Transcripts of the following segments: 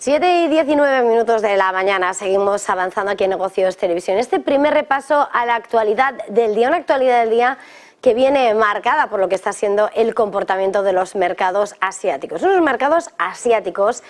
7:19 de la mañana, seguimos avanzando aquí en Negocios Televisión. Este primer repaso a la actualidad del día, una actualidad del día que viene marcada por lo que está siendo el comportamiento de los mercados asiáticos. Unos mercados asiáticos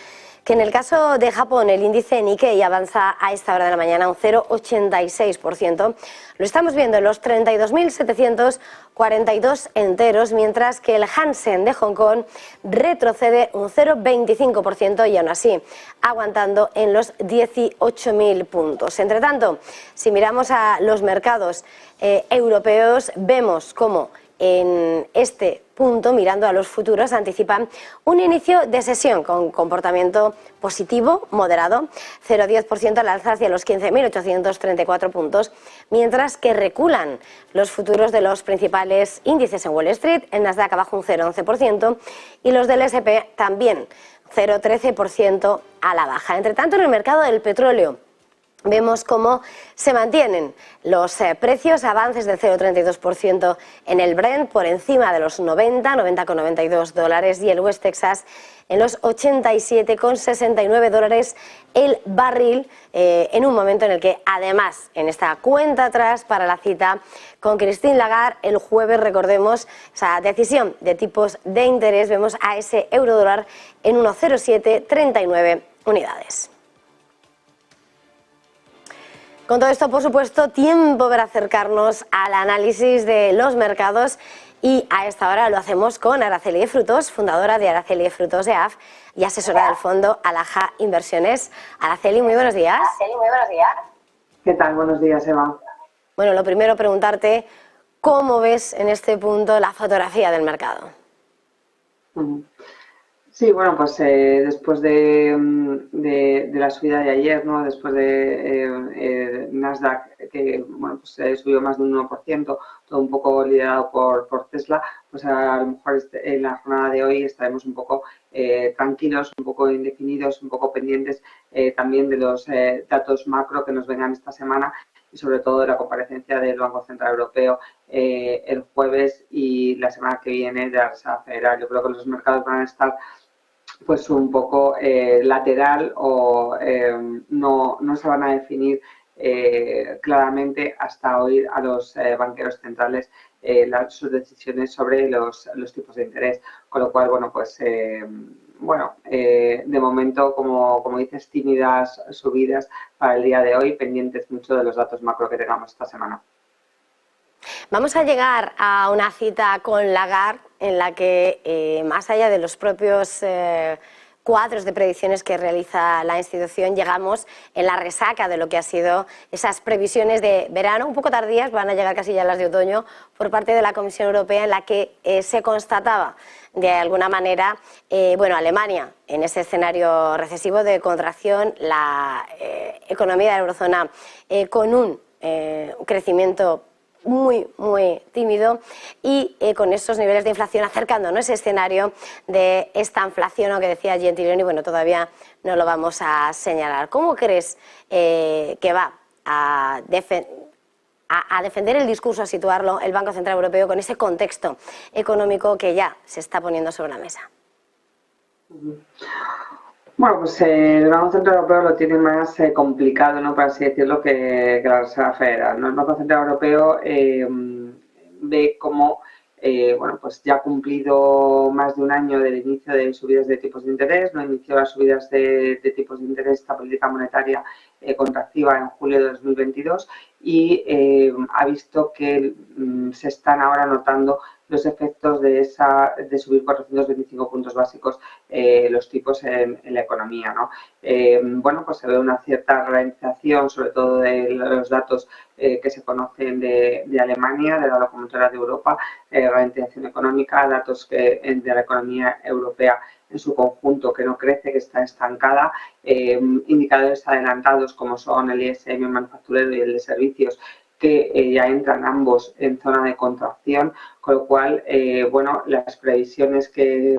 que en el caso de Japón el índice Nikkei avanza a esta hora de la mañana un 0,86%. Lo estamos viendo en los 32.742 enteros, mientras que el Hansen de Hong Kong retrocede un 0,25% y aún así aguantando en los 18.000 puntos. Entre tanto, si miramos a los mercados europeos, vemos cómo en este punto, mirando a los futuros, anticipan un inicio de sesión con comportamiento positivo, moderado, 0,10% al alza hacia los 15.834 puntos, mientras que reculan los futuros de los principales índices en Wall Street, el Nasdaq abajo un 0,11% y los del S&P también 0,13% a la baja. Entre tanto, en el mercado del petróleo, vemos cómo se mantienen los precios, avances del 0,32% en el Brent por encima de los 90,92 dólares y el West Texas en los 87,69 dólares el barril, en un momento en el que además en esta cuenta atrás para la cita con Christine Lagarde el jueves, recordemos esa decisión de tipos de interés, vemos a ese euro dólar en 1,0739 unidades. Con todo esto, por supuesto, tiempo para acercarnos al análisis de los mercados y a esta hora lo hacemos con Araceli de Frutos, fundadora de Araceli de Frutos EAF y asesora del fondo Alaja Inversiones. Araceli, muy buenos días. ¿Qué tal? Buenos días, Eva. Bueno, lo primero preguntarte, ¿cómo ves en este punto la fotografía del mercado? Sí, bueno, pues después de la subida de ayer, ¿no? Después de Nasdaq, que bueno, pues subió más de un 1%, todo un poco liderado por Tesla, pues a lo mejor en la jornada de hoy estaremos un poco tranquilos, un poco indefinidos, un poco pendientes también de los datos macro que nos vengan esta semana y sobre todo de la comparecencia del Banco Central Europeo el jueves y la semana que viene de la Reserva Federal. Yo creo que los mercados van a estar pues un poco lateral o no se van a definir claramente hasta oír a los banqueros centrales sus decisiones sobre los tipos de interés, con lo cual, bueno, pues de momento, como dices, tímidas subidas para el día de hoy, pendientes mucho de los datos macro que tengamos esta semana. Vamos a llegar a una cita con Lagarde en la que, más allá de los propios cuadros de predicciones que realiza la institución, llegamos en la resaca de lo que ha sido esas previsiones de verano, un poco tardías, van a llegar casi ya las de otoño, por parte de la Comisión Europea, en la que se constataba de alguna manera, Alemania en ese escenario recesivo de contracción, la economía de la eurozona con un crecimiento muy tímido y con esos niveles de inflación acercándonos a ese escenario de esta inflación, o que decía Gentiloni, bueno, todavía no lo vamos a señalar. ¿Cómo crees que va a defender el discurso, a situarlo el Banco Central Europeo con ese contexto económico que ya se está poniendo sobre la mesa? Bueno, pues el Banco Central Europeo lo tiene más complicado, ¿no?, por así decirlo, que la Reserva Federal, ¿no? El Banco Central Europeo ve cómo pues ya ha cumplido más de un año del inicio de subidas de tipos de interés, no inició las subidas de tipos de interés, esta política monetaria contractiva en julio de 2022 y ha visto que se están ahora notando los efectos de subir 425 puntos básicos los tipos en la economía, ¿no? Pues se ve una cierta ralentización, sobre todo de los datos que se conocen de Alemania, de la locomotora de Europa, ralentización económica, datos de la economía europea en su conjunto que no crece, que está estancada, indicadores adelantados como son el ISM manufacturero y el de servicios, que ya entran ambos en zona de contracción, con lo cual, las previsiones que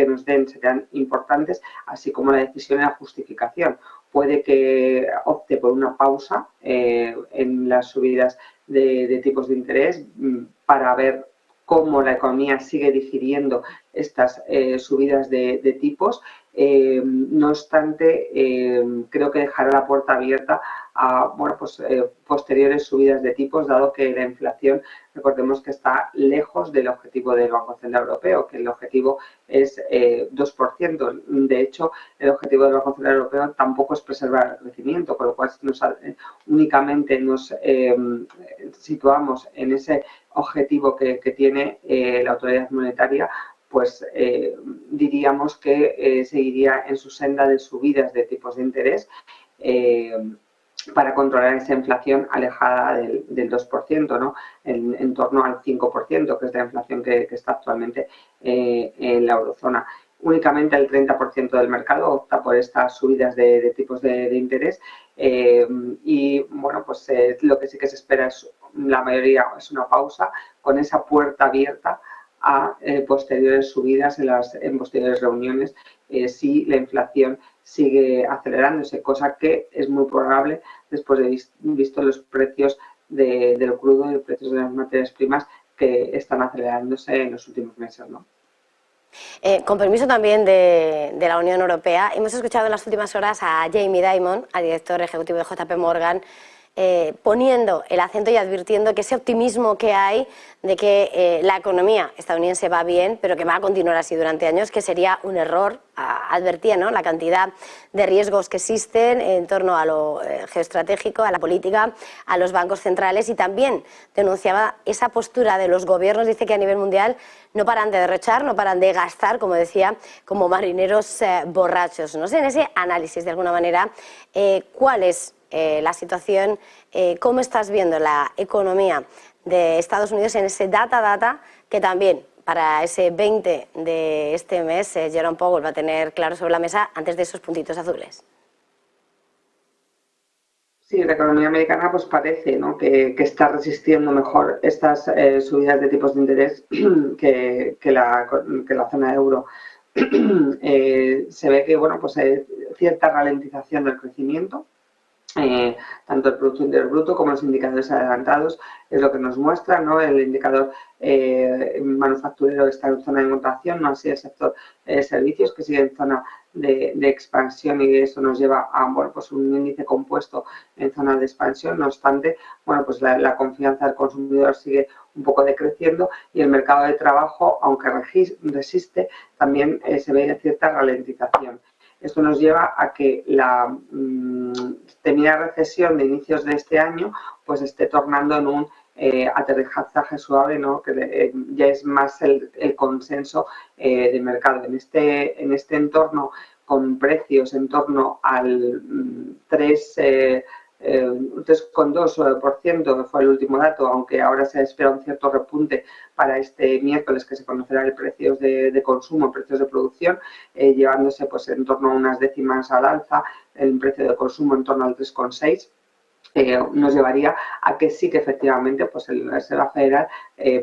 nos den serán importantes, así como la decisión y la justificación. Puede que opte por una pausa en las subidas de tipos de interés para ver cómo la economía sigue digiriendo estas subidas de tipos No obstante, creo que dejará la puerta abierta a posteriores subidas de tipos, dado que la inflación, recordemos que está lejos del objetivo del Banco Central Europeo, que el objetivo es 2%. De hecho, el objetivo del Banco Central Europeo tampoco es preservar el crecimiento, con lo cual únicamente nos situamos en ese objetivo que tiene la autoridad monetaria, pues diríamos que seguiría en su senda de subidas de tipos de interés para controlar esa inflación alejada del 2%, ¿no? En torno al 5%, que es la inflación que está actualmente en la eurozona. Únicamente el 30% del mercado opta por estas subidas de tipos de interés y bueno, pues lo que sí que se espera es la mayoría es una pausa con esa puerta abierta a posteriores subidas en posteriores reuniones si la inflación sigue acelerándose, cosa que es muy probable después de visto los precios del crudo y los precios de las materias primas que están acelerándose en los últimos meses, ¿no? Con permiso también de la Unión Europea, hemos escuchado en las últimas horas a Jamie Dimon, al director ejecutivo de JP Morgan, poniendo el acento y advirtiendo que ese optimismo que hay de que la economía estadounidense va bien, pero que va a continuar así durante años, que sería un error. Advertía, ¿no?, la cantidad de riesgos que existen en torno a lo geoestratégico, a la política, a los bancos centrales, y también denunciaba esa postura de los gobiernos. Dice que a nivel mundial no paran de derrochar, no paran de gastar, como decía, como marineros borrachos. No sé, en ese análisis, de alguna manera, ¿cuál es la situación? ¿Cómo estás viendo la economía de Estados Unidos en ese data que también para ese 20 de este mes Jerome Powell va a tener claro sobre la mesa antes de esos puntitos azules? Sí, la economía americana pues parece, ¿no?, que está resistiendo mejor estas subidas de tipos de interés que la zona euro. Se ve que bueno, pues hay cierta ralentización del crecimiento. Tanto el Producto Interior Bruto como los indicadores adelantados es lo que nos muestra, ¿no? El indicador manufacturero está en zona de contracción, no así el sector servicios, que sigue en zona de expansión, y eso nos lleva a pues un índice compuesto en zona de expansión. No obstante, bueno, pues la confianza del consumidor sigue un poco decreciendo, y el mercado de trabajo, aunque resiste, también se ve cierta ralentización. Esto nos lleva a que la temida recesión de inicios de este año pues esté tornando en un aterrizaje suave, ¿no?, que ya es más el consenso de mercado. En este entorno, con precios en torno al 3,2% fue el último dato, aunque ahora se espera un cierto repunte para este miércoles, que se conocerá el precios de consumo, precios de producción, llevándose pues en torno a unas décimas al alza, el precio de consumo en torno al 3,6%. Nos llevaría a que sí que efectivamente pues la Reserva Federal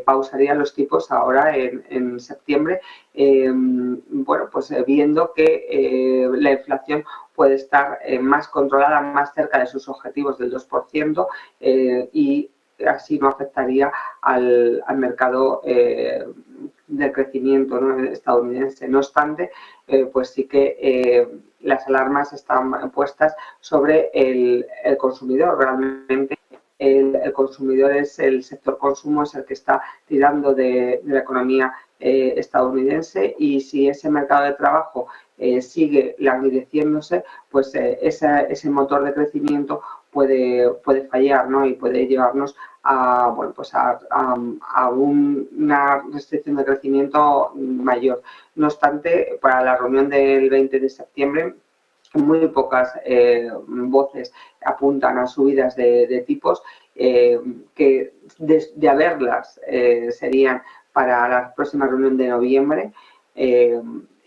pausaría los tipos ahora en septiembre, bueno, pues viendo que la inflación puede estar más controlada, más cerca de sus objetivos del 2%, y así no afectaría al mercado del crecimiento, ¿no?, estadounidense. No obstante, pues sí que las alarmas están puestas sobre el consumidor. Realmente el consumidor es el sector consumo, es el que está tirando de la economía estadounidense, y si ese mercado de trabajo sigue languideciéndose, pues ese motor de crecimiento puede fallar, ¿no?, y puede llevarnos a, bueno, pues a una restricción de crecimiento mayor. No obstante, para la reunión del 20 de septiembre, muy pocas voces apuntan a subidas de tipos, que de haberlas serían para la próxima reunión de noviembre,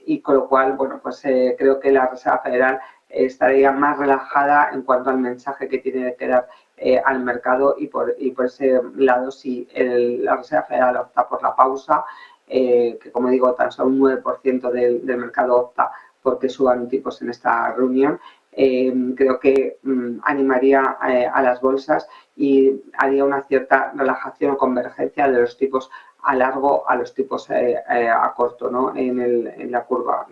y con lo cual, bueno, pues creo que la Reserva Federal estaría más relajada en cuanto al mensaje que tiene que dar al mercado, y por ese lado, si la Reserva Federal opta por la pausa, que como digo, tan solo un 9% del mercado opta porque suban tipos en esta reunión, creo que animaría a las bolsas y haría una cierta relajación o convergencia de los tipos a largo a los tipos a corto, ¿no?, en la curva.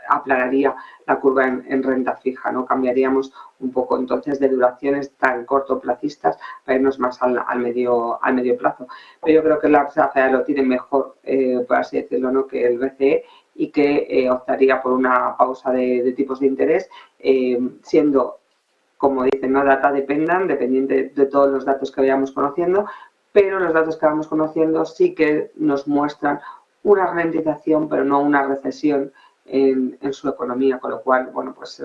aplanaría la curva en renta fija, ¿no? Cambiaríamos un poco entonces de duraciones tan cortoplacistas para irnos más al medio plazo. Pero yo creo que la Reserva Federal lo tiene mejor, por así decirlo, ¿no?, que el BCE, y que optaría por una pausa de tipos de interés, siendo, como dicen, no data dependiente de todos los datos que vayamos conociendo, pero los datos que vamos conociendo sí que nos muestran una ralentización, pero no una recesión en su economía, con lo cual, bueno, pues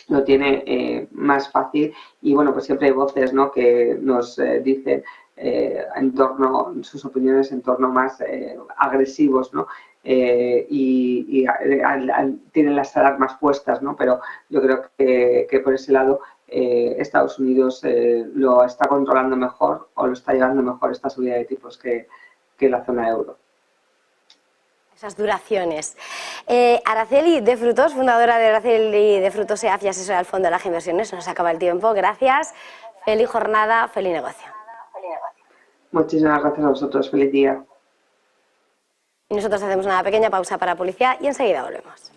lo tiene más fácil. Y bueno, pues siempre hay voces, ¿no?, que nos dicen en torno, sus opiniones en torno más agresivos, ¿no? Tienen las alarmas puestas, ¿no? Pero yo creo que por ese lado Estados Unidos lo está controlando mejor, o lo está llevando mejor esta subida de tipos que la zona euro. Esas duraciones. Araceli de Frutos, fundadora de Araceli de Frutos EAF y asesora del Fondo de las Inversiones. Nos acaba el tiempo. Gracias. Feliz jornada, feliz negocio. Muchísimas gracias a vosotros. Feliz día. Y nosotros hacemos una pequeña pausa para publicidad y enseguida volvemos.